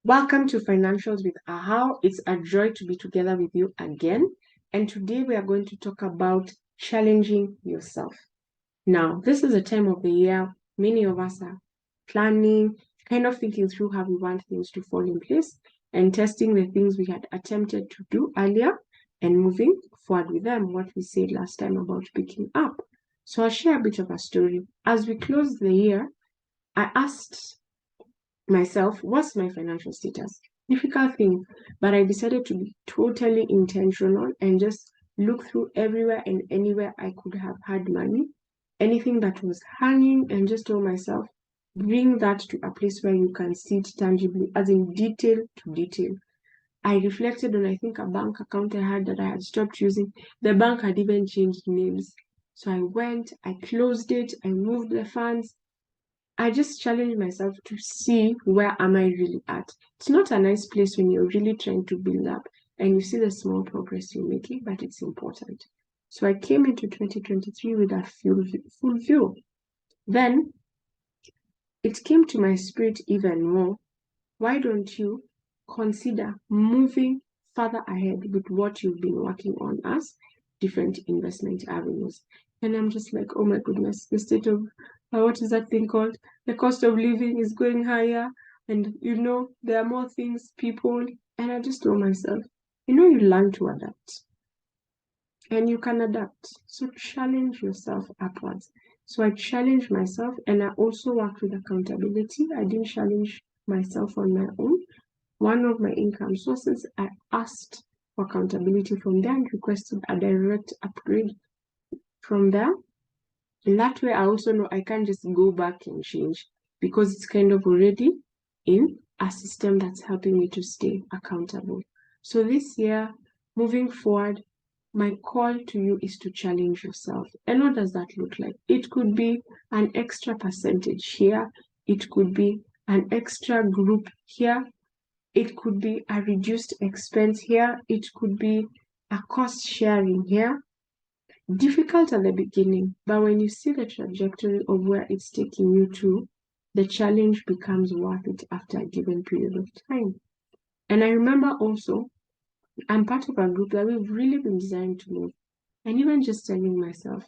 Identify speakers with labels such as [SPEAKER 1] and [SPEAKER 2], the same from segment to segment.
[SPEAKER 1] Welcome to Financials with Ahawo. It's a joy to be together with you again. And today we are going to talk about challenging yourself. Now, this is a time of the year many of us are planning, kind of thinking through how we want things to fall in place and testing the things we had attempted to do earlier and moving forward with them, what we said last time about picking up. So I'll share a bit of a story. As we close the year, I asked myself, what's my financial status? Difficult thing, but I decided to be totally intentional and just look through everywhere and anywhere I could have had money, anything that was hanging, and just told myself, bring that to a place where you can see it tangibly, as in detail to detail. I reflected on, I think, a bank account I had that I had stopped using. The bank had even changed names. So I went, I closed it, I moved the funds. I just challenge myself to see where am I really at. It's not a nice place when you're really trying to build up and you see the small progress you're making, but it's important. So I came into 2023 with that full view. Then it came to my spirit even more. Why don't you consider moving further ahead with what you've been working on as different investment avenues? And I'm just like, oh my goodness, the state of what is that thing called? The cost of living is going higher, and there are more things, people, and I just told myself, you learn to adapt. And you can adapt. So challenge yourself upwards. So I challenged myself, and I also worked with accountability. I didn't challenge myself on my own. One of my income sources, I asked for accountability from there and requested a direct upgrade from there. And that way I also know I can't just go back and change because it's kind of already in a system that's helping me to stay accountable. So this year, moving forward, my call to you is to challenge yourself. And what does that look like? It could be an extra percentage here. It could be an extra group here. It could be a reduced expense here. It could be a cost sharing here. Difficult at the beginning, but when you see the trajectory of where it's taking you to, the challenge becomes worth it after a given period of time. And I remember also, I'm part of a group that we've really been designed to move. And even just telling myself,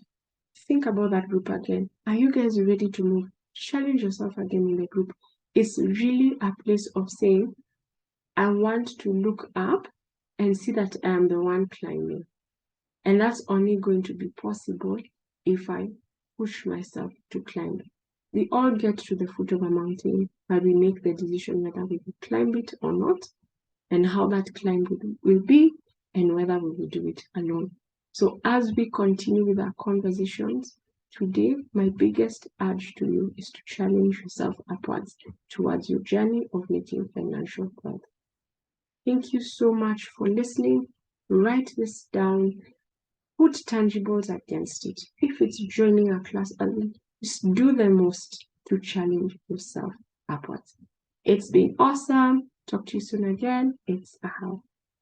[SPEAKER 1] think about that group again. Are you guys ready to move? Challenge yourself again in the group. It's really a place of saying, I want to look up and see that I am the one climbing. And that's only going to be possible if I push myself to climb. We all get to the foot of a mountain, but we make the decision whether we will climb it or not, and how that climb will be, and whether we will do it alone. So as we continue with our conversations, today, my biggest urge to you is to challenge yourself upwards towards your journey of making financial wealth. Thank you so much for listening. Write this down. Put tangibles against it. If it's joining a class early, just do the most to challenge yourself upwards. It's been awesome. Talk to you soon again. It's Ahawo.